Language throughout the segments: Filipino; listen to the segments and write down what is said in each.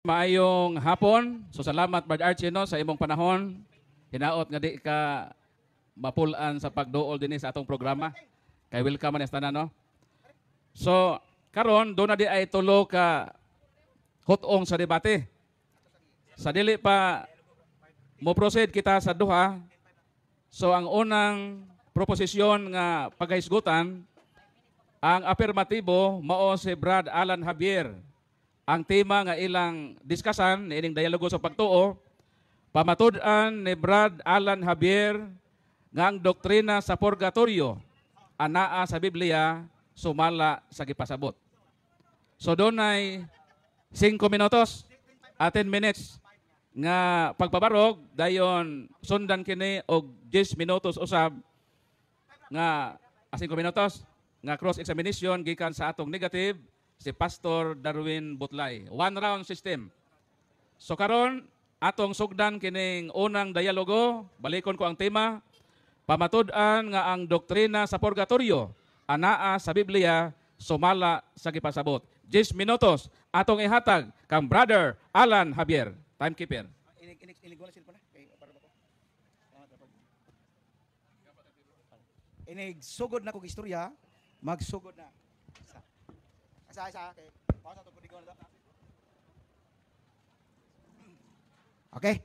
Maayong hapon. So salamat Brad Archie no sa imong panahon. Hinaot nga di ka mapulan sa pagduol dinhi sa atong programa. Kay welcome man tanan no. So karon do na di ay tulo ka hutong sa debate. Sa dili pa mo proceed kita sa duha. So ang unang proposisyon nga paghisgutan ang afirmatibo mao si Brad Alan Javier. Ang tema nga ilang diskasan ining dialogo sa pagtuo, pamatud-an ni Brad Alan Javier nga ang doktrina sa purgatorio anaa sa Biblia sumala sa gipasabot. So dunay 5 minutos, 10 minutes nga pagpabarog dayon sundan kini og 10 minutos usab nga 5 minutos nga cross examination gikan sa atong negative si Pastor Darwin Butlay. One round system. So karon atong sugdan kining unang dialogo, balikon ko ang tema, pamatud-an nga ang doktrina sa purgatorio anaa sa Biblia sumala sa gipasabot. 10 minutos atong ihatag kang Brother Alan Javier, timekeeper. Sugod na kog istorya, magsugod na. Okay.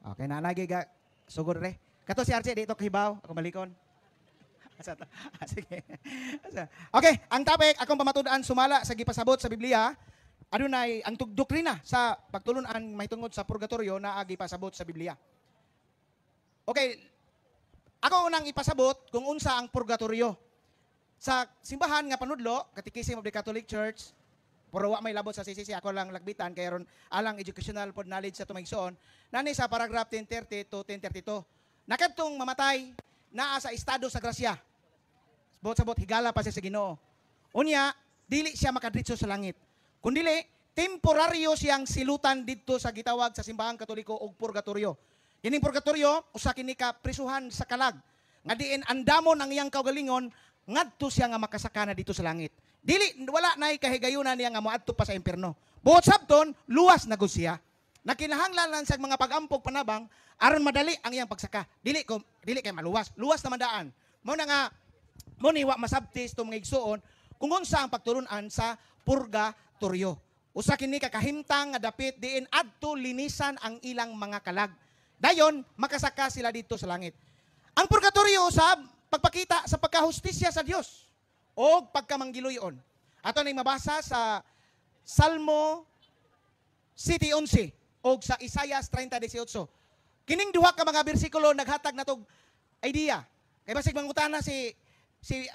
Okay, nanagi ga sugod re. Kato si Archie dito kahibaw, ako malikon. Sige. Okay, ang topic akong pamatud-an sumala sa gipasabot sa Biblia. Adunay ang doktrina sa pagtulon-an mahitungod sa purgatorio na gipasabot sa Biblia. Okay. Ako unang ipasabot kung unsa ang purgatorio. Sa simbahan nga panudlo, Catechism of the Catholic Church, pero wa may labot sa CCC, ako lang lagbitan, kaya ron alang educational pod knowledge sa tumaigsoon, nani sa paragraph 1030 to 1032. Nakadtong mamatay, naa sa estado sa grasya. Sabot higala pa siya sa Ginoo. Unya, dili siya makadritso sa langit. Kundili, temporaryo siyang silutan dito sa gitawag sa simbahang Katoliko og purgatorio. Kining purgatorio, usa kini ka prisuhan sa kalag. Nga diin andamon ang iyang kaugalingon, ngadto siya nga makasaka na dito sa langit. Dili wala nay kahigayunan niya nga moadto pa sa impierno. Buot sabton luwas na gud siya. Nakinahanglan sa mga pag-ampog panabang aron madali ang iyang pagsaka. Dili kay maluwas. Luwas na mandaan. Mao na nga mo ni wa masabtis to mga igsuon kung unsa ang pagtulunan sa purgatorio. Usa kini ka kahimtang nga dapit diin adto linisan ang ilang mga kalag. Dayon makasaka sila dito sa langit. Ang purgatorio usab pagpakita sa pagkahustisya sa Dios o pagkamanggiloyon. Ato ning mabasa sa Salmo 7:11 o sa Isaias 30:18. Kining duha ka mga bersikulo naghatag natog idea. Kay basig mangutana si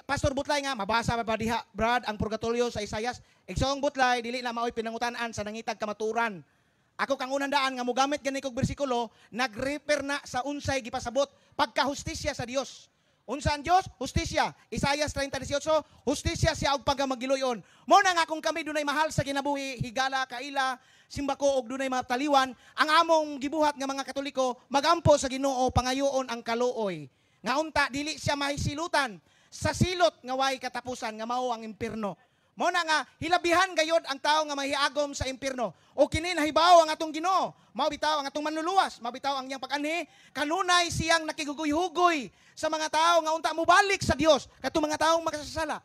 Pastor Butlay nga mabasa pa diha Brad ang purgatorio sa Isaias. Igsoong Butlay dili na maoy pinangutan-an sa nangitag kamaturan. Ako kang unang daan nga mogamit gani kog bersikulo nagrefer na sa unsay gipasabot pagkahustisya sa Dios. Unsa ang Dios? Hustisya. Isaias 30:18, hustisya siya og pagamagiloyon. Mao na nga kung kami dunay mahal sa kinabuhi, higala, kaila, simbako og dunay mataliwan, ang among gibuhat nga mga Katoliko magampo sa Ginoo pangayoon ang kaluoy. Nga unta dili siya mahisilutan sa silot nga way katapusan nga mao ang impierno. Mao na nga hilabihan gayod ang tao nga mahiagom sa impierno. O kini nahibaw ang atong Ginoo, mao bitaw ang atong manluluwas, mao bitaw ang iyang pag-anhi, kanunay siyang nakiguguy-hugoy sa mga tao nga unta mobalik sa Dios, kadto mga taong makasasala.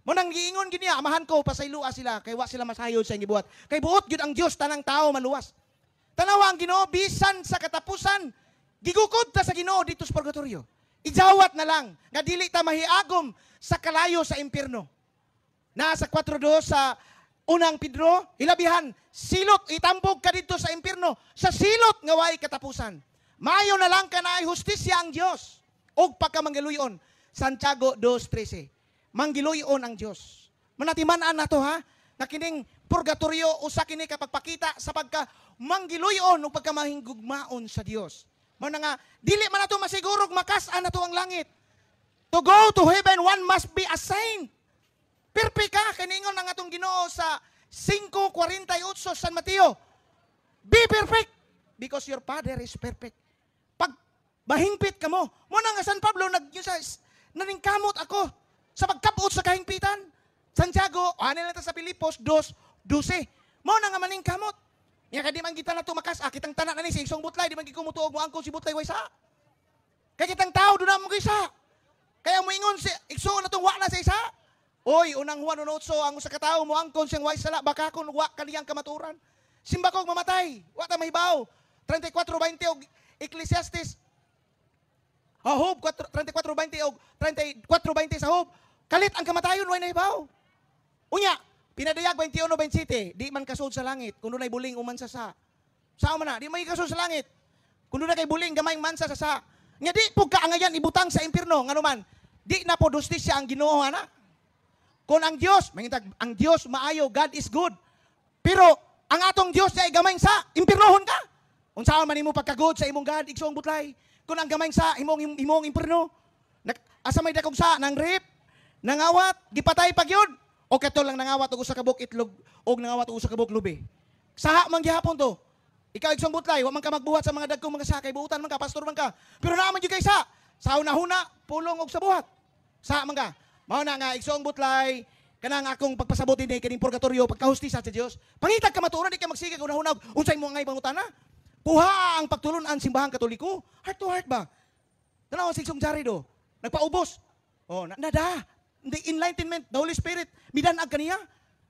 Mo nang giingon gini, amahan ko pasaylua sila kay wa sila masayod sa gibuhat. Kay buot gyud ang Dios tanang tao maluwas. Tanawa ang Ginoo bisan sa katapusan, gigukod ta sa Ginoo dito sa purgatorio. Ijawat na lang nga dili ta mahiagom sa kalayo sa impierno. Nasa 4:2 sa unang Pedro, hilabihan, silot, itambog ka dito sa impierno, sa silot nga way katapusan. Maayo na lang ka na ay hustisya ang Diyos, o pagkamanggiluyon. Santiago 2:13, manggiluyon ang Diyos. Manatimanan na to ha, na kining purgatorio, usa kini kapagpakita sa pagkamanggiluyon o pagkamahinggugmaon sa Diyos. Mao na nga, dili man na to masigurog makas-an na to ang langit. To go to heaven, one must be a saint. Perfect ka, kaningon ang atong Ginoo sa 5:48 San Mateo. Be perfect because your Father is perfect. Pag mahingpit ka mo na nga San Pablo naningkamot ako sa pagkabot sa kahingpitan. Santiago, ano lang sa Pilipos 2:12, 12. Mao na nga maning kamot. Nya kadi man kita na tumakas, kitang tanan ani sa isong butlay, di man gikumutuog mo angkon si butlay way sa. Kay kitang tao do na mo isa. Kaya mo ingon si igsoon na tong wa na sa isa. Oy, unang Juan 1:8 ang usa ka tawo mo angkon siyang way sala baka kon wa kaniyang kamaturan. Simba kog mamatay, wa ta mahibaw. 34:20 og Ecclesiastes. Hob 34:20 og 34:20 sa Hob. Kalit ang kamatayon way nahibaw. Unya, pinadayag 21:27, di man kasud sa langit, kuno nay buling umansa sa. Sao man na, di may kasud sa langit. Kuno na kay buling gamay mansa sa. Nga di pug kaangayan ibutang sa impierno ngano man. Di na po justisya ang Ginoo ana. Kung ang Dios, mangitag ang Dios maayo, God is good. Pero ang atong Dios ay gamay sa impiernohon ka. Unsaon man imo pagkagod sa imong God igsoong butlay. Kung ang gamay sa imong impierno, asa may dakog sa nang rape, nangawat, gipatay pagyud. O kato lang nangawat og usa ka buk itlog og nangawat og usa ka buk lubi. Saha man gihapon to. Ikaw isang butlay, wa man ka magbuhat sa mga dagkong mga sakay, buutan man ka, pastor man ka. Pero naaman jud kay sa una-huna, pulong og sa buhat. Sa man ka. Mao na nga igsoong butlay, kanang akong pagpasabot dinhi kining purgatorio pagkahustisya sa Dios. Pangitag ka maturan di ka magsige una-una unsay mo ngay pangutana. Puha ang pagtulon-an simbahang Katoliko. Heart to heart ba? Tanaw si Song Jari do. Nagpaubos. Oh, nada. The enlightenment, the Holy Spirit, midanag kaniya.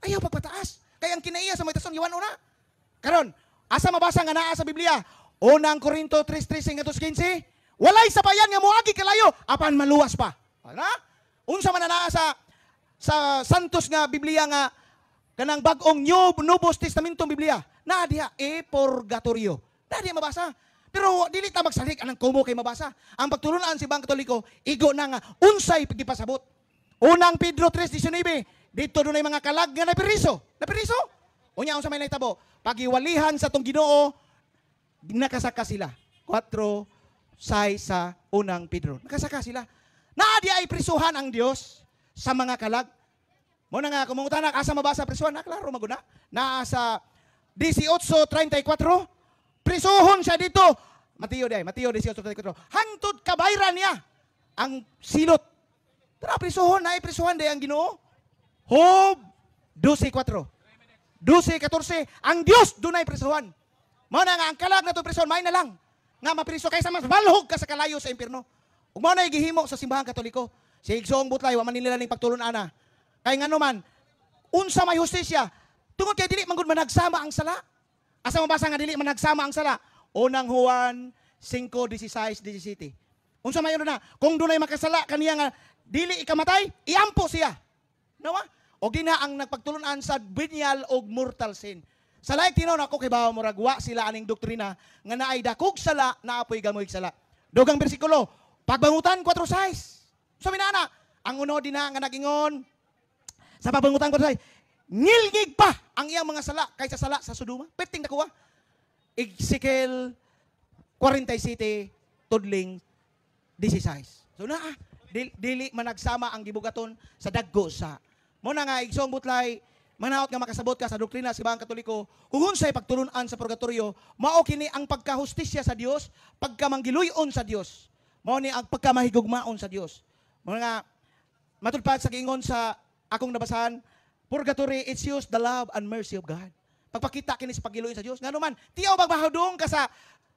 Ayaw pagpataas. Kaya ang kinaiya sa mga tasong iwan una. Karon, asa mabasa nga naa sa Biblia? Unang Korinto 3:13-15. Walay sabayan nga moagi kalayo, apan maluwas pa. Ana? Unsa man naa sa santos nga Biblia nga kanang bag-ong Nubos Testamentong Biblia. Naa diha purgatorio. Naa diha mabasa. Pero dili ta magsalik anang kumo kay mabasa. Ang pagtulunan si Bang Katoliko, igo na nga unsay pagipasabot. Unang Pedro 3:19, dito dunay mga kalag nga napiriso. Napiriso? Unya unsa may nahitabo? Pagiwalihan sa tong Ginoo, nakasaka sila. 4:6 sa unang Pedro. Nakasaka sila. Naa di ay prisuhan ang Dios sa mga kalag. Mo na nga kumungutan asa mabasa prisuhan na klaro maguna. Naa sa 18:34, prisuhon siya dito. Mateo 18:34. Hangtod kabayran niya ang silot. Tara, prisuhon na prisuhan day ang Ginoo. Hob 12:4. 12:14. Ang Dios dunay prisuhan. Mao na nga ang kalag na to prisuhan may na lang nga mapriso kaysa mas balhog ka sa kalayo sa impierno. Ug mao na gihimo sa simbahang Katoliko. Si igsoong butlay wa man nila ning pagtulon-ana. Kay ngano man unsa may hustisya tungod kay dili man gud managsama ang sala. Asa mabasa nga dili managsama ang sala? Unang Juan 5:16-17. Unsa may na? Kung dunay makasala kaniya nga dili ikamatay, iampo siya. Nawa? O gina ang nagpagtulunan sa venial o mortal sin. Sa laik tinon ako kay bawo muragwa sila aning doktrina nga naay dakog sala naapoy gamoy sala. Dugang bersikulo, Pagbangutan 4:6. So minana, ang uno din na nga nagingon sa Pagbangutan 4:6, ngilngig pa ang iyang mga sala kaysa sala sa Sodoma. Perting nakuha. Ezekiel 47 tudling 16. So na dili managsama ang gibugaton sa daggo sa. Mo na nga igsoong butlay, manaot nga makasabot ka sa doktrina sa Simbahang Katoliko, kung unsay pagtulunan sa purgatorio, mao kini ang pagkahustisya sa Dios, pagkamanggiluyon sa Dios. Mao ni ang pagkamahigugmaon sa Dios. Mo nga matulpad sa giingon sa akong nabasahan, purgatory it's used the love and mercy of God. Pagpakita kini sa paggiluyon sa Dios. Ngano man, tiyaw magbahadong ka sa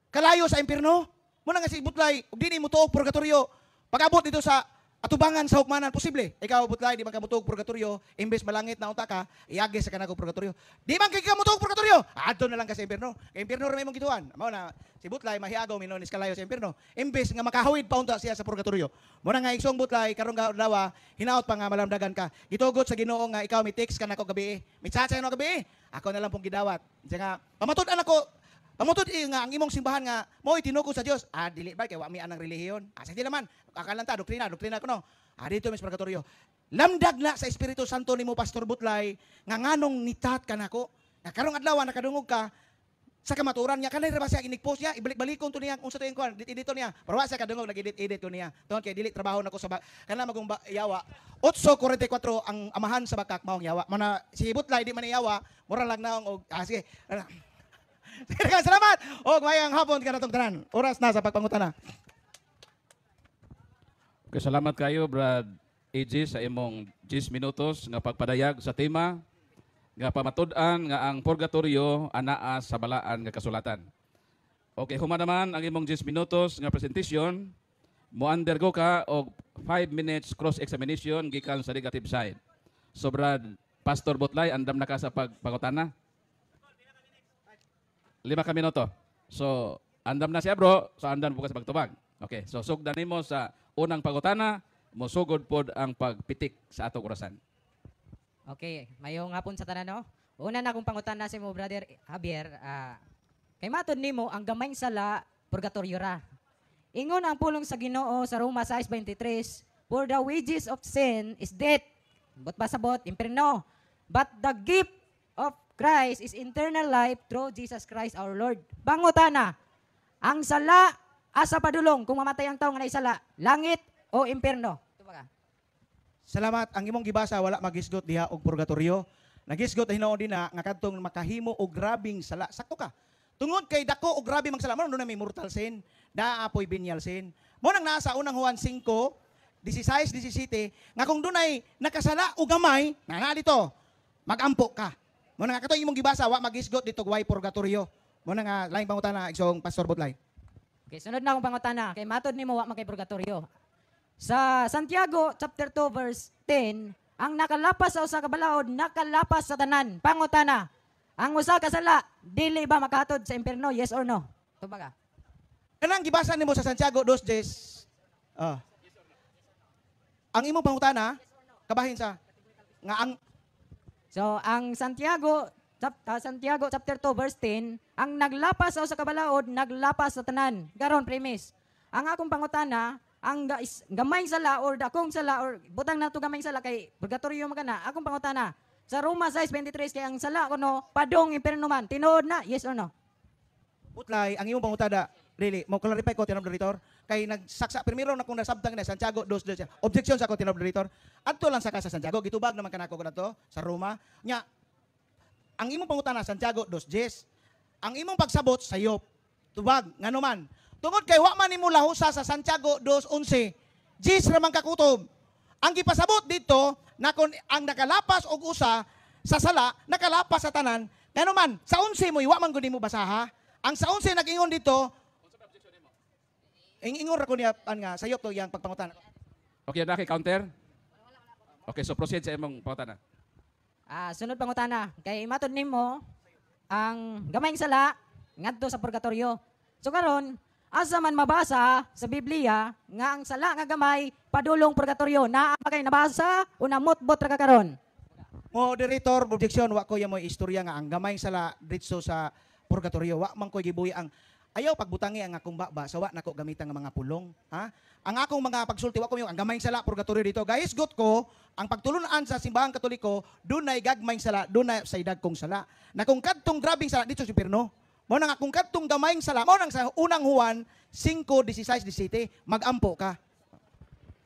kalayo sa impierno. Mo na nga si butlay, ug dili mo tuog purgatorio. Pag-abot dito sa atubangan sa hukmanan, posible. Ikaw, butlay, di man ka mutog purgatorio, imbes malangit na unta ka, iagis sa kanako purgatorio. Di man ka mutog purgatorio, adto na lang ka sa impierno. Kay impierno rin mong gituan. Mao na, si butlay, mahiagaw, minonis kalayo sa impierno. Imbes nga makahawid pa unta siya sa purgatorio. Muna nga iksong butlay, karong dawa, hinaot pa nga malamdagan ka. Gitugot sa Ginoo nga, ikaw, may text ka na ko gabi. May chat sa'yo na gabi. Ako na lang pong gidawat. Diya nga, pamatud-an ako, pamutod nga ang imong simbahan nga mo itinugo sa Dios. Dili ba kay wa mi anang relihiyon. Sige naman. Akalanta doktrina ko no. Dito mis purgatorio. Lamdag na sa Espiritu Santo nimo Pastor Butlay nga nganong nitat ka nako. Nga karong adlaw nakadungog ka sa kamaturan niya kanay ra ba siya inig-post niya ibalik-balikon to niya unsa to yung kuan dito niya. Pero wa siya kadungog nag-edit ko niya. Tungod kay dili trabaho nako sa kana magong yawa. 8:44 ang amahan sa bakak maong yawa. Mana si Butlay di man yawa, mura lang naong og sige. Salamat. O mayang hapon ka na itong tanan. Oras na sa pagpangutana. Okay, salamat kayo, Brad AJ, sa imong 10 minutos nga pagpadayag sa tema nga pamatud-an nga ang purgatorio anaa sa balaan nga kasulatan. Okay, human naman ang imong 10 minutos nga presentation, mo-undergo ka og 5 minutes cross-examination gikan sa negative side. So Brad, Pastor Butlay, andam na ka sa pagpangutana? 5 ka minuto. So, andam na siya bro, so andam po ka sa pagtubag. Okay, so sugdan nimo sa unang pangutana, mosugod pod ang pagpitik sa atong orasan. Okay, mayong hapon sa tanan, no? Una na akong pangutan na si mo, Brother Javier. Kay matod nimo ang gamayng sala, purgatorio ra. Ingon ang pulong sa Ginoo sa Roma 6:23, for the wages of sin is death. But pasabot, imperno. But the gift of Christ is eternal life through Jesus Christ our Lord. Pangutana, ang sala, asa padulong kung mamatay ang tao nga naisala, langit o imperno? Ito ba ka? Salamat. Ang imong gibasa wala magisgot diha og purgatorio. Nagisgot hinuon din na nga kadtong makahimo og grabing sala. Sakto ka. Tungod kay dako og grabe magsala, mo na may mortal sin, naapoy venial sin. Mo nang nasa unang Juan 5:16-17 nga kung dunay nakasala og gamay, na dito, magampo ka. Mo nang kato imong gibasa wa magisgot dito way purgatorio. Mo nang laing pangutana igsong Pastor Butlay. Okay, sunod na akong pangutana. Kay matod nimo wa magkay purgatorio. Sa Santiago chapter 2 verse 10, ang nakalapas sa usa ka balaod, nakalapas sa tanan. Pangutana, ang usa ka sala dili ba makahatod sa impierno? Yes or no? Ito ba ka? Kanang gibasa nimo sa Santiago 2:10. Ang imong pangutana kabahin sa nga ang So, ang Santiago chapter 2 verse 10, ang naglapas sa usa ka balaod, naglapas sa tanan. Garon premise. Ang akong pangutana, ang gamay sala or dakong sala or butang nato gamay sala kay purgatorio magana. Akong pangutana, sa Roma 6:23 kay ang sala kuno padong imperno man. Tinuod na, yes or no? Butlay, ang imong pangutana, really, mo clarify ko tinab director kay nagsaksa primero na kung nasabtang na Santiago 2:10. Objection sa ko tinab director. Adto lang sa sa Santiago, gitubag naman kanako ko nato sa Roma. Nya ang imong pangutana Santiago 2:10. Ang imong pagsabot sa Yop. Tubag ngano man. Tungod kay wa man nimo lahusa sa Santiago 2:11. Jis ra man kakutob. Ang gipasabot dito na kung ang nakalapas og usa sa sala, nakalapas sa tanan, ngano man sa 11 mo wa man gud nimo basaha. Ang sa 11 nag-ingon dito, ingon ra ko niya nga sayop to yang pagpangutana. Okay, na kay counter? Okay, so proceed sa imong pangutana. Sunod pangutana, kay matod nimo ang gamayng sala ngadto sa purgatorio. So karon, asa man mabasa sa Biblia nga ang sala nga gamay padulong purgatorio, naa pa kay nabasa o namutbot ra ka karon? Moderator, objection, wa ko yung istorya nga ang gamay sala dito sa purgatorio. Wa man ko gibuhi ang ayaw pagbutangi ang akong baba, so wa nako gamitan nga mga pulong. Ha? Ang akong mga pagsulti, wa ko yung ang gamay sala purgatorio dito. Guys, got ko, ang pagtulunan sa simbahang katoliko, dunay gagmay sala, dunay sa idagkong sala. Na kung kadtong grabing sala dito sa impierno, mo nang akong kadtong gamayng sala, mo nang sa unang Juan 5:16-17, magampo ka.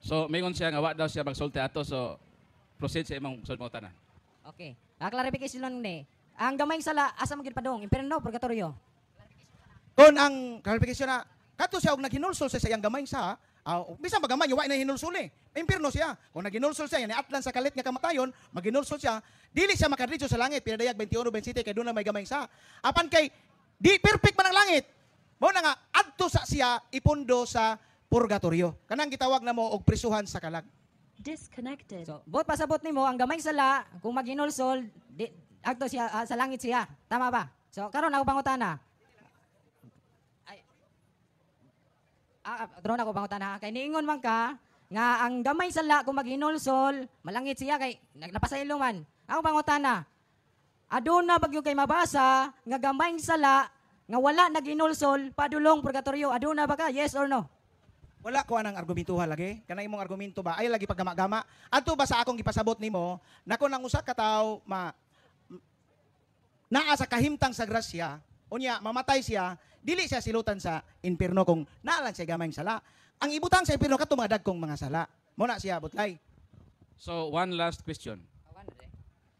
So, mayroon siya nga wa daw siya magsulti ato, so proceed sa imong sulod pangutana. Okay. Clarification lang ni. Ang gamayng sala asa man gid padung? Impierno, purgatorio? Kung ang clarification na, kato siya og naghinulsol sa iyang gamayng sa, bisan magamay, wa na hinulsol eh. Impierno siya. Kung naghinulsol siya, yan atlan sa kalit nga kamatayon, maghinulsol siya, dili siya makadritso sa langit, pinadayag 21-27, kay doon na may gamayng sa. Apan kay, di perfect man ang langit. Mo na nga, adto sa siya, ipundo sa purgatorio. Kanang gitawag na mo og prisuhan sa kalag. Disconnected. So, bot pasabot nimo ang gamayng sala kung maghinulsol, agto siya sa langit siya. Tama ba? So, karon ako pangutana. Drone ako pangutana. Kay niingon man ka nga ang gamay sala kung maghinulsol, malangit siya kay napasaylo man. Ako pangutana. Aduna bagyo kay mabasa nga gamayng sala nga wala naghinulsol padulong purgatorio. Aduna ba ka? Yes or no? Wala ko anang argumentuha lagi. Kanang imong argumento ba ay lagi paggama-gama. Adto ba sa akong gipasabot nimo na kung nang usa ka tawo naa sa kahimtang sa grasya, unya mamatay siya, dili siya silutan sa impierno kung naalan siya gamayng sala. Ang ibutan sa impierno kadto mga dagkong mga sala. Mo na siya Butlay. So, one last question.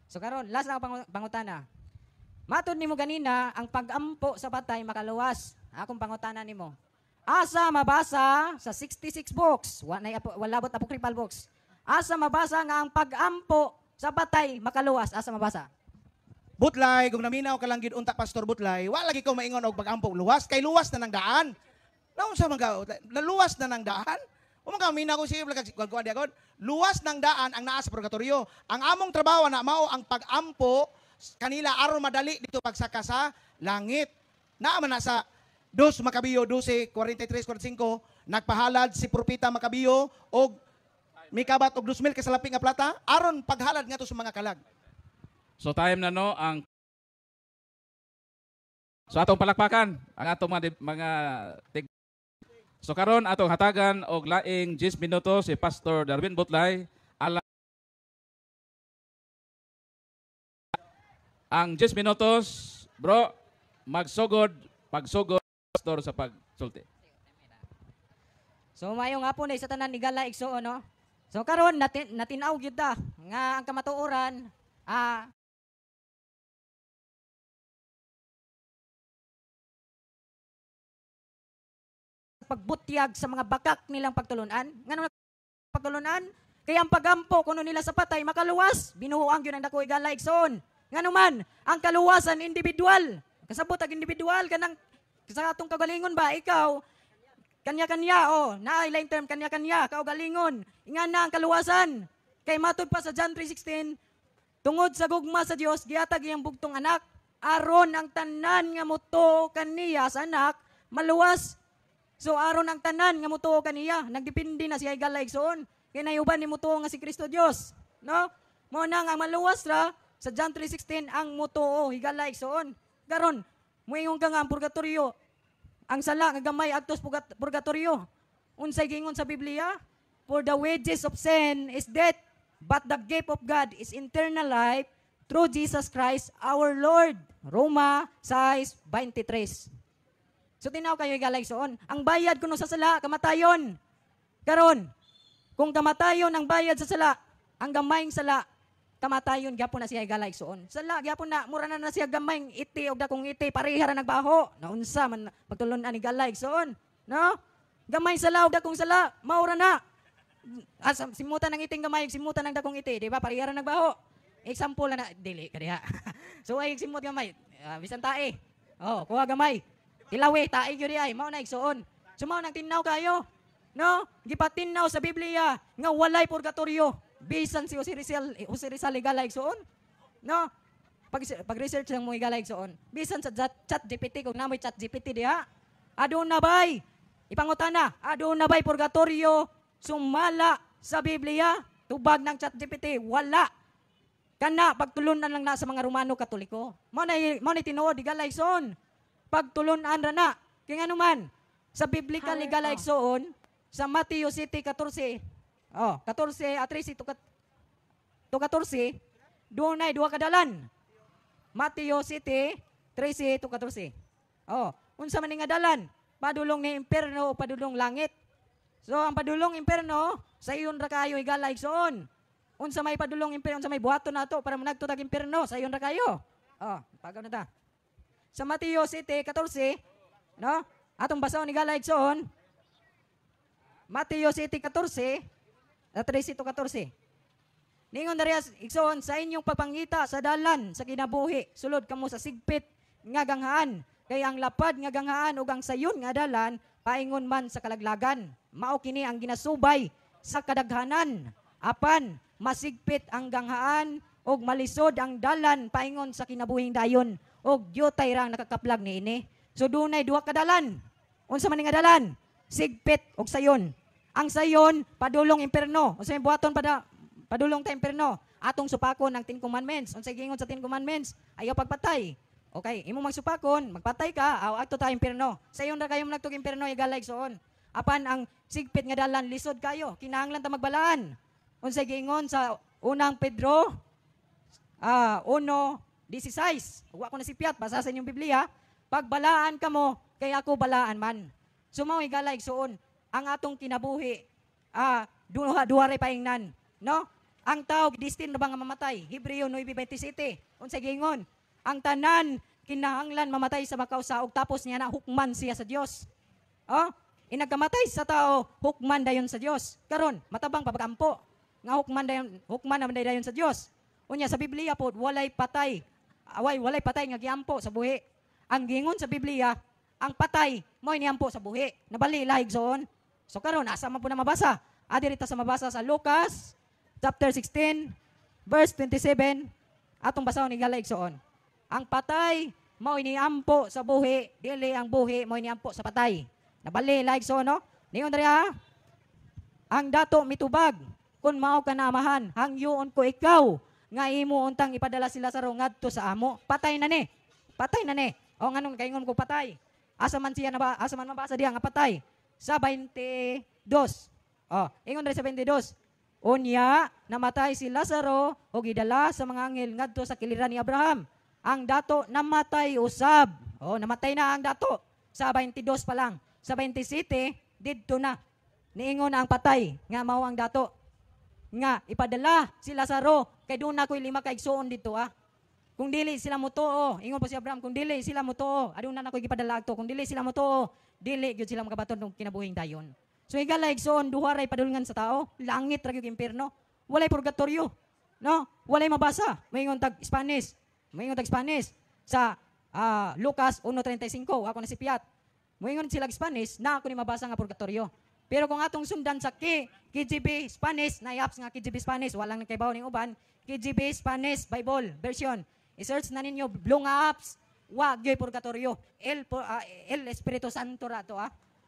So karon last na ako pangutana. Matod nimo ganina ang pag-ampo sa patay makaluwas. Akong pangutana nimo. Asa mabasa sa 66 books, wala bot apocryphal books. Asa mabasa nga ang pag-ampo sa patay makaluwas, asa mabasa? Butlay, kung naminaw ka lang gid unta Pastor Butlay, wa lagi ko maingon og pagampo luwas kay luwas na ng daan. Naun sa mga luwas na ng daan? O mga minaw ko siya kuan diagod. Luwas ng daan ang naa sa purgatorio. Ang among trabaho na mao ang pagampo kanila aron madali dito pagsaka sa langit. Naa man na sa 2 Makabiyo 12:43-45 nagpahalad si propeta Makabiyo og mikabat og 2,000 kasalaping nga plata aron paghalad ngadto sa mga kalag. So time na no ang So atong palakpakan ang atong mga So karon atong hatagan og laing 10 minutos si Pastor Darwin Butlay alang ang 10 minutos bro pagsugod pastor sa pagsulti. So mayong hapon ay sa tanan ni Gala igsuon no. So karon natinaw gyud ta nga ang kamatuoran pagbutyag sa mga bakak nilang pagtulunan. Ngano pagtulunan? Kaya ang pagampo kuno nila sa patay makaluwas, binuhuang gyud ang dako Gala igsoon. Ngano man, ang kaluwasan individual. Kasabot ang individual kanang sa atong kagalingon ba ikaw kanya-kanya na line term kanya-kanya kaugalingon. Ingan na ang kaluwasan. Kay matud pa sa John 3:16, tungod sa gugma sa Dios gihatag iyang bugtong anak aron ang tanan nga muto kaniya sa anak maluwas. So aron ang tanan nga mutuo kaniya, nagdepende na siya Gala igsoon. Kay nayuban ni mutuo nga si Kristo Dios, no? Mo nang ang maluwas ra sa John 3:16 ang mutuo higala igsoon. Garon, moingon ka nga ang purgatorio. Ang sala nga gamay adtos purgatorio. Unsay gingon sa Biblia? For the wages of sin is death, but the gift of God is eternal life through Jesus Christ our Lord. Roma 6:23. So tinaw kayo galaysoon. Ang bayad kuno sa sala, kamatayon. Karon, kung kamatayon ang bayad sa sala, ang gamayng sala, kamatayon gyapon na siya galaysoon. Sala gyapon na mura na siya gamayng iti og dakong iti pareha ra nagbaho. Naunsa man pagtulon ani galaysoon, no? Gamay sala og dakong sala, maura na. Simutan ng iting gamay, simutan ng dakong iti, di ba? Pareha ra nagbaho. Example na dili kadiha. So ay simut gamay, bisan tae. Kuha gamay. Tilawi, taig yun ay, mao na igsoon. Sumaw nang tinaw kayo. No? Gipatinaw sa Biblia nga walay purgatorio. Bisan si Jose Rizal igala igsoon. No? Pag-research ng mga igala igsoon. Bisan sa chat GPT, kung namoy chat GPT diha. Adun na bay? Ipangutana, adun na bay purgatorio sumala sa Biblia? Tubag ng chat GPT, wala. Kana, pagtulunan lang na sa mga Romano Katoliko. Mao na tinuod igala igsoon. Pagtulunan ra na. Kaya nga naman, sa biblical legal igsoon, sa Mateo City 14, 14 at 13 to 14, doon ay duha kadalan. Mateo City 13 to 14. Unsa man nga dalan? Padulong ni impierno o padulong langit. So ang padulong impierno, sa iyon ra kayo igala igsoon. Unsa may padulong impierno, unsa may buhaton nato para managto tag impierno, sa iyon ra kayo. Pagaw na ta. Sa Mateo City 14, no? Atong basahon ni Gala igsoon. Mateo City 14, 13 to 14. Ningon dariya igsoon sa inyong pagpangita sa dalan sa kinabuhi, sulod kamo sa sigpit nga ganghaan, kay ang lapad nga ganghaan ug ang sayon nga dalan paingon man sa kalaglagan. Mao kini ang ginasubay sa kadaghanan. Apan masigpit ang ganghaan ug malisod ang dalan paingon sa kinabuhing dayon. Og gyutay rang nakakaplag niini. So dunay duha ka dalan. Unsa man nga dalan? Sigpit og sayon. Ang sayon padulong impierno. Unsa may buhaton padulong ta impierno? Atong supakon ang 10 commandments. Unsa gingon sa 10 commandments? Ayaw pagpatay. Okay, imo magsupakon, magpatay ka, adto ta impierno. Sayon ra kayo nagtug impierno igala igsoon. Apan ang sigpit nga dalan lisod kayo, kinahanglan ta magbalaan. Unsa gingon sa unang Pedro 1:16. Wa ko na sipiat, basa sa inyong Biblia. Pagbalaan ka mo, kay ako balaan man. Sumaw igala igsoon. Ang atong kinabuhi, duha ray paingnan. No? Ang tao, destin na ba nga mamatay? Hebreo 9:27. Unsa gingon? Ang tanan, kinahanglan mamatay sa makausa, og tapos niya na hukman siya sa Dios. Inagkamatay sa tao, hukman dayon sa Dios. Karon, matabang papagampo. Nga hukman naman dayon sa Dios. Unya sa Biblia po, walay patay. walay patay nga giampo sa buhi. Ang gingon sa Biblia, ang patay mo iniampo sa buhi. Nabali lahig zoon. So karon asa man po na mabasa? Adi rita sa mabasa sa Lucas chapter 16 verse 27 atong basahon ni Galaig soon. Ang patay mo iniampo sa buhi, dili ang buhi mo iniampo sa patay. Nabali lahig soon no? Ningon diri ha. Ang dato mitubag kun mao ka na amahan, hangyoon ko ikaw nga imo untang ipadala sila sa ngadto sa amo. Patay na ni. Patay na ni. O nganong kaingon ko patay. Asa man siya na ba? Asa man mabasa diha nga patay? Sa 22. Oh, ingon diri sa 22. Unya, namatay si Lazaro o gidala sa mga anghel ngadto sa kiliran ni Abraham. Ang dato namatay usab. Oh, namatay na ang dato. Sa 22 pa lang. Sa 27, didto na. Niingon ang patay nga mao ang dato. Nga ipadala si Lazaro kay doon na ko'y 5 kaigsuon dito Kung dili sila mutuo, ingon po si Abraham, kung dili sila mutuo, aduna na ko'y gipadala agto. Kung dili sila mutuo, dili gyud sila makabaton ng kinabuhing dayon. So igala igsoon duha ray padulngan sa tao, langit ra gyud impierno. Walay purgatorio. No? Walay mabasa. Moingon tag Spanish. Moingon tag Spanish sa Lucas 1:35 ako na si Piat. Moingon sila Spanish na ako ni mabasa nga purgatorio. Pero kung atong sundan sa KJV Spanish, na apps nga KJV Spanish, walang nakaibaw ning uban, KJV Spanish Bible version. I-search na ninyo blue nga apps, wa gyoy purgatorio. El Espiritu Santo ra to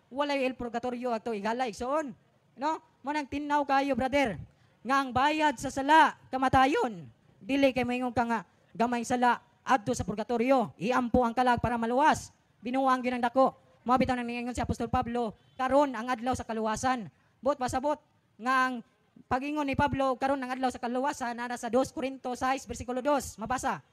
Walay el purgatorio ato igala igsoon. No? Mo nang tinaw kayo brother. Nga ang bayad sa sala kamatayon. Dili kay moingon ka nga gamay sala adto sa purgatorio. Iampo ang kalag para maluwas. Binuwang gyud ang dako. Mao bitaw nang ningon si Apostol Pablo, karon ang adlaw sa kaluwasan. Bot pasabot nga ang pagingon ni Pablo karon ang adlaw sa kaluwasan nara sa 2 Korinto 6 bersikulo 2. Mabasa.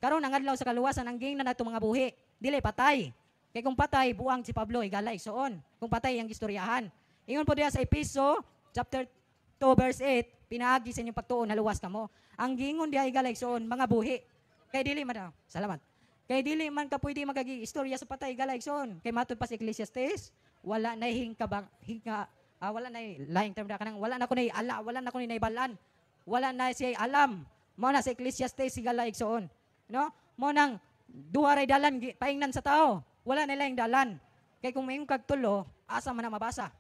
Karon ang adlaw sa kaluwasan ang gingnan nato mga buhi. Dili patay. Kay kung patay, buang si Pablo, igala igsoon. Kung patay, ang istoryahan. Ingon po diya sa Episo, chapter 2, verse 8, pinaagi sa inyong pagtuon, naluwas ka mo. Ang gingon diya, igala igsoon, mga buhi. Kay dili man, salamat. Kay dili man ka pwede magagi-istorya sa patay, igala igsoon. Kay matod pa sa Ecclesiastes, wala na wala na lahing term na kanang, wala na ko na ala, wala na ko na ibalan. Wala na siya alam. Mo na sa Ecclesiastes, igala igsoon. No? Mo nang, duha ray dalan, paingnan sa tao. Wala na lang dalan. Kay kung mayong kagtulo, asa man na mabasa.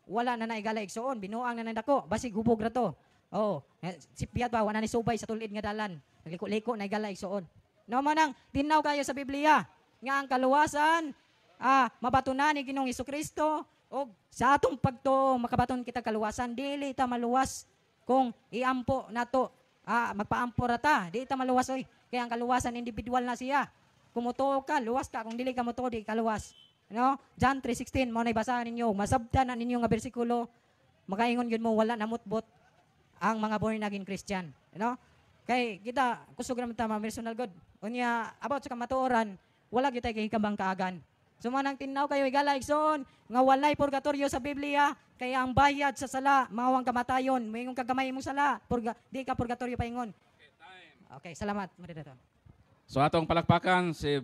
Wala na naigala igsoon, binuang na nandako, basig hubog ra to. Oh, si Piat ba wala ni subay sa tulid nga dalan. Nagliko-liko na igala igsoon. No man nang tinaw kayo sa Biblia nga ang kaluwasan mabatunan ni Ginoong Hesukristo o sa atong pagtuo makabaton kita kaluwasan dili ta maluwas kung iampo nato magpaampo ra ta, di ta maluwas oy. Kaya ang kaluwasan individual na siya. Kumutuo ka, luwas ka. Kung dili ka mutuo, di ka luwas. No? John 3:16, mo na ibasahan ninyo. Masabtan na ninyo nga bersikulo. Makaingon yun mo, wala namutbot ang mga born again Christian. No? Kay kita, kusog naman tama, personal God. Unya, about sa kamatuoran, wala kita kikabang kaagan. Sumanang tinaw kayo, igala, igsoon, nga walay purgatorio sa Biblia, kaya ang bayad sa sala, mawang kamatayon, mayroong kagamay mong sala, di ka purgatorio paingon. Okay, salamat. Moderator. So atong palakpakan si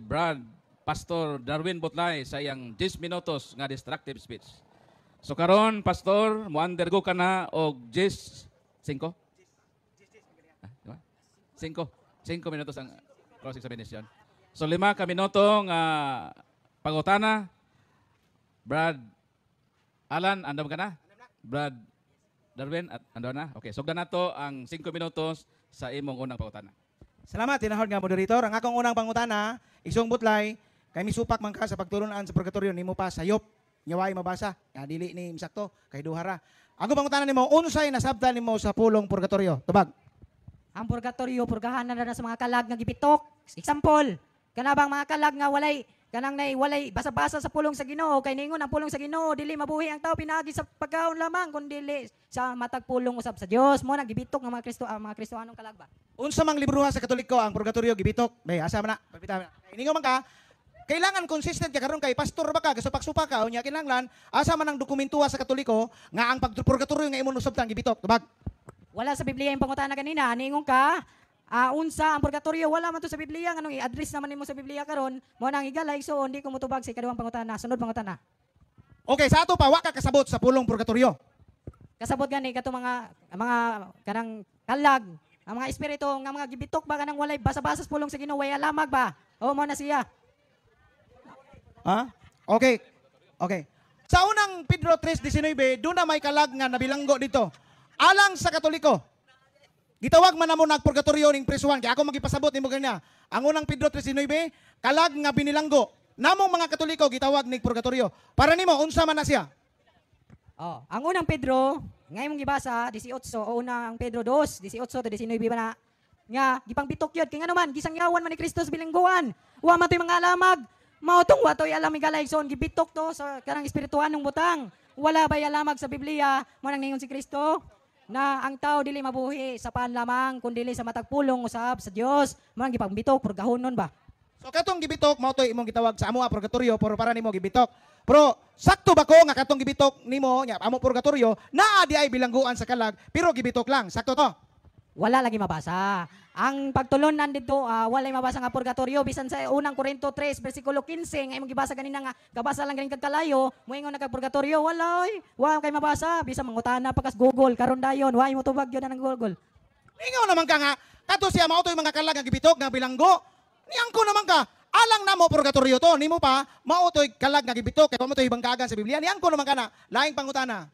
Pastor Darwin Butlay sa iyang 10 minutos nga destructive speech. So karon pastor, mo undergo ka na og 5 minutos ang cross examination. So 5 ka minuto nga pangutana. Brad Alan, andam ka na? Brad Darwin, andam na? Okay, sugdan nato ang 5 minutos sa imong unang pangutana. Salamat, tinahod nga moderator. Ang akong unang pangutana, isong butlay, kay misupak man ka sa pagtulunan sa purgatorio, nimo pa sayop, nyaway mabasa, nga dili ni misakto, kay duhara. Ang pangutana nimo, unsay nasabtan nimo sa pulong purgatorio? Tubag. Ang purgatorio, purgahanan na sa mga kalag nga gibitok. Example, kanabang mga kalag nga walay basa-basa sa pulong sa Ginoo kay ningon ang pulong sa Ginoo dili mabuhi ang tao pinaagi sa pagkaon lamang kun dili sa matag pulong usab sa Dios mo naggibitok nga mga Kristohanong kalag ba. Unsa mang libruha sa Katoliko ang purgatorio gibitok? Bay, asa man na? Papitaw. Ningon man ka, kailangan consistent ka karon kay pastor ba ka, gasupak-supak ka unya kinahanglan asa man ang dokumentuha sa Katoliko nga ang purgatorio nga imong usab gibitok. Tubag. Wala sa Biblia yung pangutana kanina, ningon ka unsa ang purgatorio wala man to sa Biblia nganong i-address naman nimo sa Biblia karon mo nang igalay so hindi ko mutubag sa ikaduhang pangutana sunod pangutana. Okay, sa ato pa wa ka kasabot sa pulong purgatorio. Kasabot gani kato mga kanang kalag Ang mga espiritu nga mga gibitok ba kanang walay basa-basas pulong sa Ginoo way alamag ba? O mo na siya. Ha? Okay. Okay. Sa unang Pedro 3:19, doon na may kalag nga nabilanggo dito. Alang sa Katoliko, gitawag man namo nagpurgatorio ning prisuhan. Kaya ako magipasabot nimo ganina. Ang unang Pedro 3:19, kalag nga binilanggo. Namong mga Katoliko gitawag ning purgatorio. Para nimo unsa man na siya? Oh, ang unang Pedro, ngayong gibasa 18 o unang Pedro 2:18 to 19 ba na nga gipang bitok yun kay ngano man gisangyawan man ni Kristo sa bilingguan. Wa man toy mga alamag. Mao tong wa toy alam migalayson gibitok to sa karang espirituhanong butang. Wala bay alamag sa Biblia mo nang ningon si Kristo na ang tao dili mabuhi sa paan lamang kun dili sa matag pulong usab sa Dios. Mo nang gipang bitok purgahonon ba. So katong gibitok mao toy imong gitawag sa amo purgatorio para nimo gibitok. Pero sakto ba ko nga katong gibitok nimo nya amo purgatorio naa di ay bilangguan sa kalag pero gibitok lang. Sakto to. Wala lagi mabasa. Ang pagtulunan dito, walay mabasa nga purgatorio bisan sa unang Korinto 3 bersikulo 15 nga imong gibasa kanina nga gabasa lang ganing kagkalayo, moingon na kag purgatorio, wala oy. Wa kay mabasa bisan mangutana pa kas Google karon dayon, wa imo tubag gyud nang Google. Ingaw naman ka nga kato siya mao toy mga kalag nga gibitok nga bilanggo. Niangko naman ka. Alang namo purgatorio to, nimo pa mao toy kalag nga gibitok kay pamo toy bangkagan sa Biblia. Niangko naman kana, laing pangutana.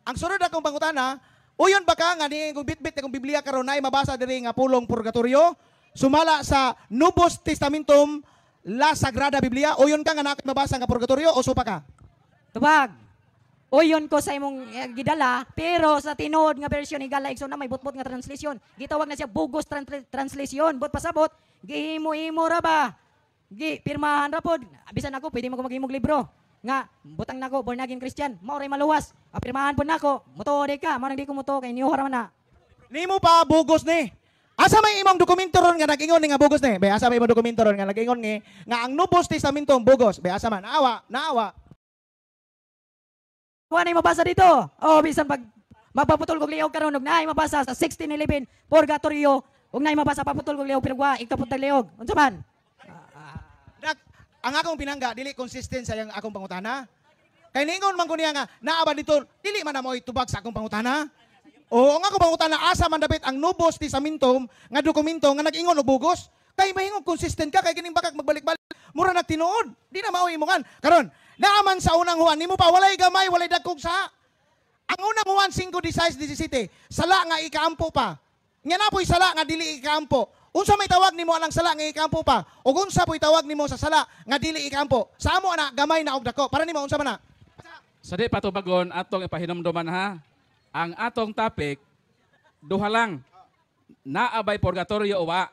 Ang sunod akong pangutana, uyon ba ka nga ni bitbit akong Biblia karon nay mabasa diri nga pulong purgatorio sumala sa Nubos Testamentum La Sagrada Biblia. Uyon ka nga mabasa nga purgatorio o supa ka? Tubag. Uyon ko sa imong gidala, pero sa tinuod nga version ni Gala Igsoon na may butbot nga translation. Gitawag na siya bogus translation. Bot pasabot, gihimo-imo ra ba? Pirmahan ra pod. Bisan ako pwede mo maghimog libro. Nga butang nako born again Christian. Mao ray maluwas. Pirmahan pod nako. Motuod ka, mao nang di ko moto kay niyo ra man na. Nimo pa bugos ni. Asa may imong dokumento ron nga nag-ingon ni nga bugos ni? Be asa may imong dokumento ron nga nag-ingon ni nga ang Nubos Testamentum bugos. Be asa man naawa. Wa na mabasa dito. Oh, bisan pag mapaputol kog liog karon og naay mabasa sa 16:11 purgatorio ug naay mabasa paputol kog liog pero wa ikaputol liog. Unsa man? Ang akong pinangga dili consistent sa yang akong pangutana. Kay ningon man ko niya nga naa ba dito dili man na mo itubag sa akong pangutana. O ang akong pangutana asa man dapat ang Nubos Testamentum nga dokumento nga nag-ingon og bugos. Kay mahingog consistent ka kay kining bakak magbalik-balik mura na tinuod. Di na mao imongan. Karon naaman sa unang Juan nimo pa walay gamay walay dagkog sa. Ang unang Juan 5:16-17 sala nga ikaampo pa. Nya na po'y sala nga dili ikaampo. Unsa may tawag nimo alang sala nga ikampo pa? O unsa po'y tawag nimo sa sala nga dili ikampo? Sa amo ana gamay na og dako. Para nimo unsa man na? Sa di patubagon atong ipahinumduman ha. Ang atong topic duha lang. Naabay purgatorio o wa.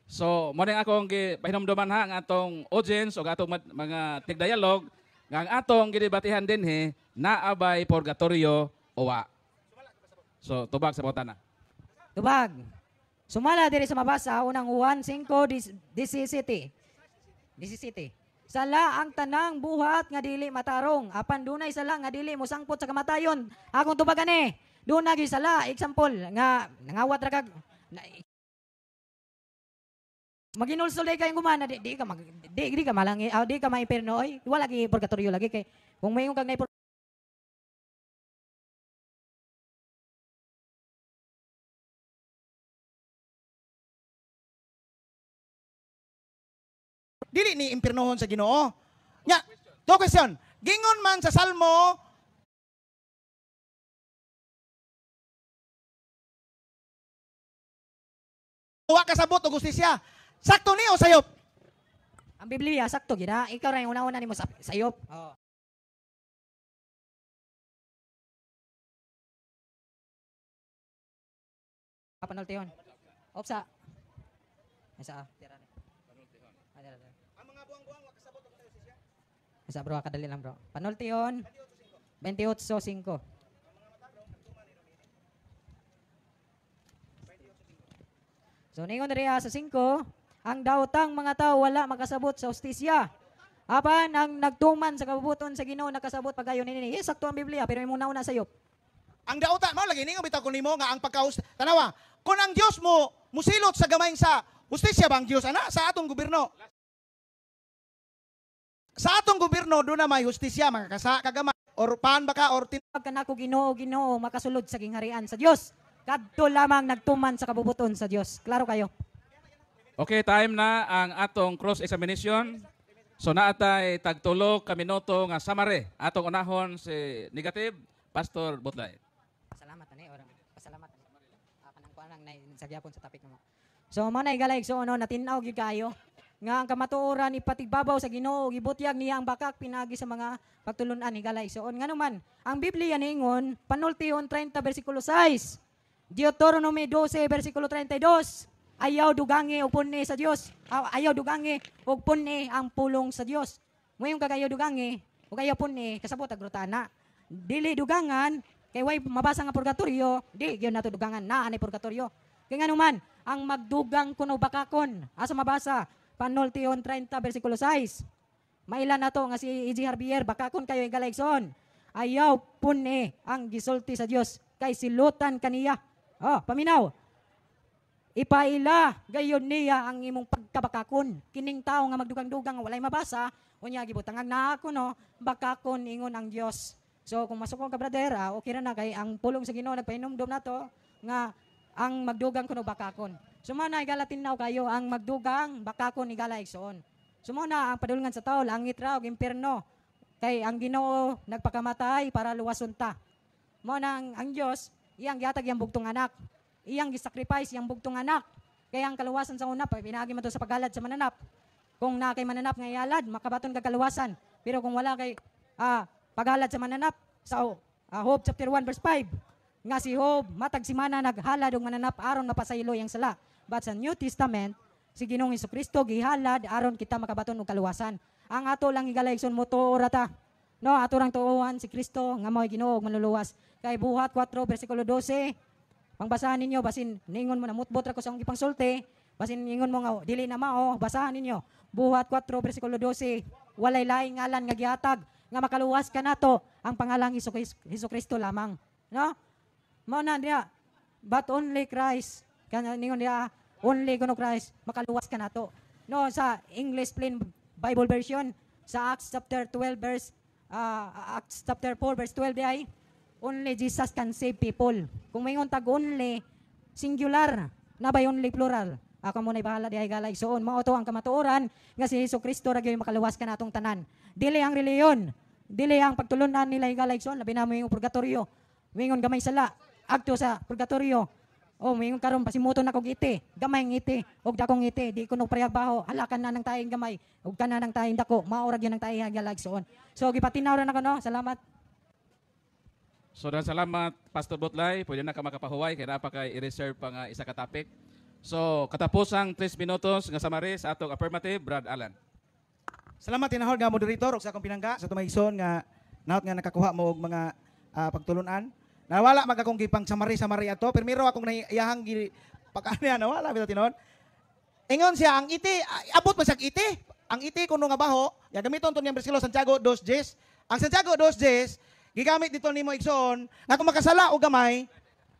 So mo ning akong gipahinumduman ha ang atong audience o atong mga tigdialog nga ang atong gidebatihan dinhi naabay purgatorio o wa. So tubag sa botana. Tubag. Sumala diri sa mabasa unang Juan 5:17. Sala ang tanang buhat nga dili matarong, apan dunay sala nga dili mosangpot sa kamatayon. Akong tubagan ni, dunay gyud sala example nga nangawat ra kag maginulsol kay gumana di ka malangi, di ka maiperno oy. Wala gi purgatorio lagi kay kung mayong kag nay Dili ni impirnohon sa Ginoo. Nya, to question. Gingon man sa Salmo wa kasabot og justisya. Sakto ni o sayop? ang Biblia sakto gyud ha. Ikaw ra yung una-una nimo sayop. Oh. Panultihon. Opsa. Asa tira ni. Ang mga buang-buang wa kasabot og justisya. Asa bro, kadali lang bro. Panultihon 28:5. So ningon diri sa 5, ang daotang mga tao wala makasabot sa hustisya. Apan ang nagtuman sa kabubuton sa Ginoo nakasabot pagayon nini. Yes, sakto ang Biblia pero imong nauna sayop. Ang dauta mao lagi ningon bitaw ko nimo nga ang tanawa. Kung ang Dios mo musilot sa gamay sa hustisya bang Dios ana sa atong gobyerno. Sa atong gobyerno do na may hustisya mga kasa kagamay or paan baka or Pagka nako Ginoo makasulod sa gingharian sa Dios. kadto lamang nagtuman sa kabubuton sa Dios. Klaro kayo? Okay, time na ang atong cross-examination. So naatay tagtulo ka minuto nga summary. Atong unahon si negative, Pastor Butlay. Pasalamat ani orang. Pasalamat ani. Kanang kuanang nasagyapon sa topic mo. So mao na igalayg so ano natinaw gyud kayo nga ang kamatuoran ipatigbabaw sa Ginoo gibutyag niya ang bakak pinagi sa mga pagtulunan ni galay. So nga naman ang Biblia niingon panultihon 30 bersikulo 6. Deuteronomy 12 bersikulo 32. Ayaw dugangi og punni sa Dios. Ayaw dugangi og punni ang pulong sa Dios. Moyong kagayo dugangi ug ayaw punni kasabot agrutana. Dili dugangan kay way mabasa nga purgatorio, di gyud nato dugangan naa ni purgatorio. Kay nganuman ang magdugang kuno bakakon asa mabasa panultihon 30 bersikulo 6. Mailan nato nga si E.G. Harbier bakakon kayo igalayson. Ayaw punni ang gisulti sa Dios kay silutan kaniya. Oh, paminaw. Ipaila gayon niya ang imong pagkabakakon. Kining tao nga magdugang-dugang walay mabasa, unya gibutangan na ako no, bakakon ingon ang Dios. So kung masukon ka brother, okay ra na kay ang pulong sa Ginoo nagpainumdom nato nga ang magdugang kuno bakakon. Sumo na igalatin naw kayo ang magdugang bakakon igala igsoon. Sumo na ang padulungan sa tao langit ra ug impierno. Kay ang Ginoo nagpakamatay para luwason ta. Mo nang ang Dios iyang gihatag yang bugtong anak. Iyang gisacrifice yang bugtong anak. Kaya ang kaluwasan sa una, pinagi man to sa paghalad sa mananap. Kung na kay mananap nga ihalad, makabaton ka kaluwasan. Pero kung wala kay paghalad sa mananap, sa Job chapter 1 verse 5, nga si Job, matag si mana naghalad og mananap aron mapasaylo yang sala. But sa New Testament, si Ginoong Hesukristo gihalad aron kita makabaton og kaluwasan. Ang ato lang igalayson mo tuora ta. No, ato rang tuuhan si Kristo nga mao'y Ginoo og manluluwas. Kay buhat 4 bersikulo 12, pangbasahan ninyo, basin ningon mo na mutbot ra ko sa akong gipangsulti, basin ningon mo nga dili na mao, basahan ninyo. Buhat 4 bersikulo 12, walay laing ngalan nga gihatag nga makaluwas ka nato ang pangalang Hesukristo lamang. No? Mao na diya, but only Christ. Kana ningon diya, only kuno Christ makaluwas ka nato. No, sa English Plain Bible Version, sa Acts chapter 12 verse Acts chapter 4 verse 12 diay, only Jesus can save people. Kung mayingon tag only, singular, nabay only plural. Ako mo na ibahala di ay galay. So, mao to ang kamatuoran nga si Hesukristo ra gyud makaluwas ka natong tanan. Dili ang reliyon, dili ang pagtulunan nila igalay. So, labi na mo yung purgatorio. Mingon gamay sala, agto sa purgatorio. Oh, mingon karon pasimuto na kog iti, gamay ng iti, og dakong iti, di kuno parehag baho, halakan na ng tayong gamay, og kana ng tayong dako, maura gyud ng tayong igalay. So, gipatinaw ra nako no. Salamat. So dan salamat Pastor Butlay, pwede na ka makapahuway kaya napa kay i-reserve pa nga isa ka topic. So katapusang 3 minutos nga summary sa atong affirmative, Brad Alan. Salamat tinahol nga moderator ug sa akong pinangga sa tumayson nga naot nga nakakuha mo og mga pagtulunan. Nawala mag akong gipang summary ato. Primero akong naiyahang pagkanya nawala bitaw tinon. Ingon siya ang iti abot man siya iti. Ang iti kuno nga baho, ya gamiton to niyang bersikulo Santiago 2:10. Ang Santiago 2:10 gigamit dito nimo igsoon nga kung makasala o gamay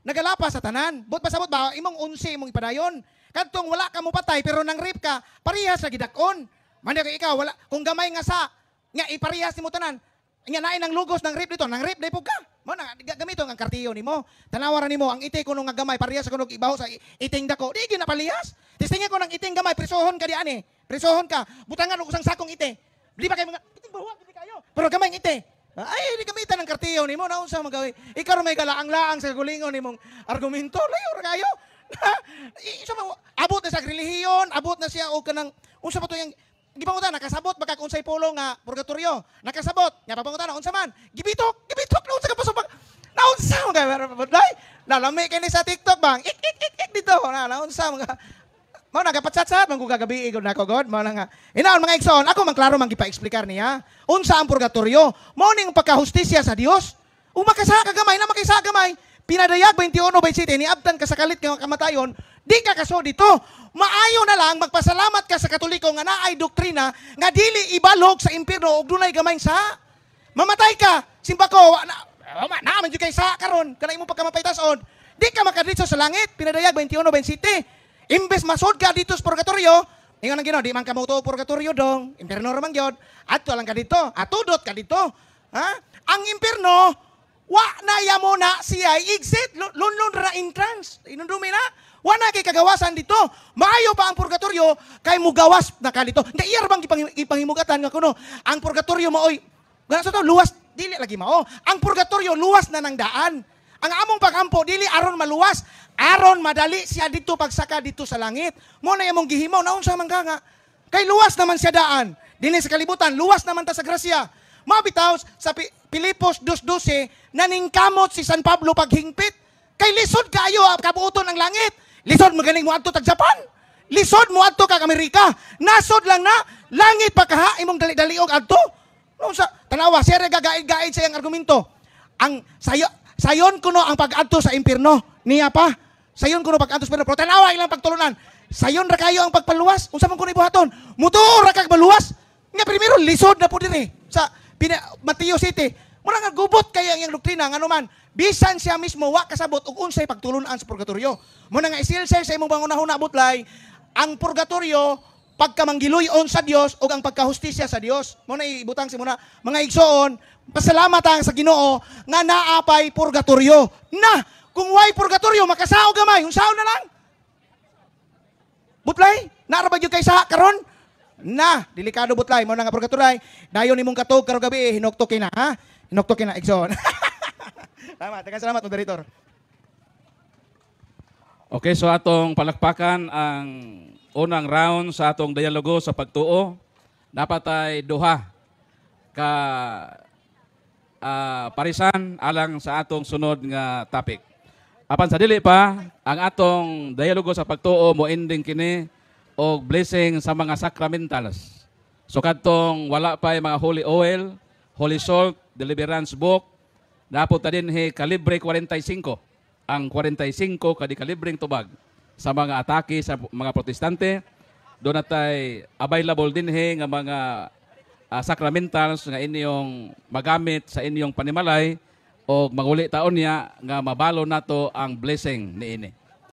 nagalapas sa tanan. But pasabot ba imong 11 imong ipadayon. Kadtong wala ka mo patay pero nang rape ka, parehas sa gidakon. Manda kay ikaw wala kung gamay nga sa nga iparehas nimo tanan. Nga naay nang lugos ng rape dito, nang rape dai pug ka. Mo na gamiton ang kartiyo nimo. Tanawaran nimo ang iti kuno nga gamay parehas sa kuno ibaho sa iting dako. Di gyud na palihas. Tistingin ko ng iting gamay presohon ka di ani. Presohon ka. Butangan og usang sakong iti. Di ba kay mga iting bawa gid kayo. Pero gamay ng iti. Ay, di gamitan ng kartiyo ni mo. Naunsa magawi. Ikaw may galaang-laang sa gulingon ni mong argumento. Layo ra kayo. Abot na sa relihiyon. Abot na siya o kanang unsa pa to yung gipangutan nakasabot baka unsay pulo nga purgatorio. Nakasabot. Nya papangutan unsa man? Gibitok na unsa ka pasok. Naunsa mo ka? Lalami kini sa TikTok bang. Ik dito. Naunsa mo ka? Mao nagapatsat-sat man ko gagabi igod nako god mao nga. Inaon mga igsoon, ako man klaro man gipa-explicar niya. Unsa ang purgatorio? Mao ning pagkahustisya sa Dios. Umakasa ka gamay na makisa gamay. Pinadayag 21:27 ni abtan ka sa kalit nga kamatayon, di ka kaso dito. Maayo na lang magpasalamat ka sa Katoliko nga naay doktrina nga dili ibalog sa impierno og dunay gamay sa mamatay ka. Simba ko na man jud kay sa karon kana imong pagkamapaytason. Di ka makadritso sa langit. Pinadayag 21:27. Imbes masod ka dito sa purgatorio, ingon ang Ginoo, di man ka mauto purgatorio dong. Impierno ra man gyud. Adto lang ka dito, atudot ka dito. Ha? Ang impierno Wa na ya mo na siya exit, lunlon ra entrance. Inundumi na. Wa na kay kagawasan dito. Maayo pa ang purgatorio kay mugawas na kalito. Hindi iya bang ipangimugatan nga kuno. Ang purgatorio maoy ganso to luwas dili lagi mao. Ang purgatorio luwas na nang daan. Ang among pagampo dili aron maluwas, aron madali siya dito pagsaka dito sa langit. Mo na imong gihimaw naon sa mangganga. Kay luwas naman siya daan. Dili sa kalibutan, luwas naman ta sa grasya. Mabitaw sa Pilipos 2:12 naningkamot si San Pablo paghingpit. Kay lisod kaayo kabuoton ang langit. Lisod mo ganing mo adto tag Japan. Lisod mo adto kag Amerika. Nasod lang na langit pa kaha imong dali-daliog adto. No sa tanawa siya gagaid-gaid sa iyang argumento. Ang sayon kuno ang pag-adto sa impierno. Niya pa. Sayon kuno pag-adto sa impierno. Pero tanawa ilang pagtulunan. Sayon ra kayo ang pagpaluwas. Unsa man kuno ibuhaton? Mutuo ra kag maluwas. Nga primero lisod na po dire sa Mateo City. Mura nga gubot kaya ang doktrina nga naman bisan siya mismo wa kasabot og unsay pagtulunan sa purgatorio. Muna nga isilsay sa imong bangunahuna butlay ang purgatorio pagkamanggiluyon sa Dios ug ang pagkahustisya sa Dios. Muna ibutang si muna mga igsoon, pasalamat ang sa Ginoo nga naapay purgatorio. Na kung way purgatorio makasao gamay, unsaon na lang? Butlay, naara ba gyud kay sa karon? Na, delikado butlay mo na nga purgatory. Dayon nimong katog karong gabi hinuktokin na, ha? Hinuktokin na igsoon. Tama, daghang salamat moderator. Okay, so atong palakpakan ang unang round sa atong dialogo sa pagtuo. Dapat ay duha ka parisan alang sa atong sunod nga topic. Apan sa dili pa, ang atong dialogo sa pagtuo mo ending kini o blessing sa mga sacramentals. So kadtong wala pa yung mga holy oil, holy salt, deliverance book, dapat na din kalibre 45. Ang 45 kadi kalibreng tubag sa mga atake sa mga protestante. Doon natay available din nga mga sacramentals nga inyong magamit sa inyong panimalay o maguli taon niya nga mabalo nato ang blessing niini.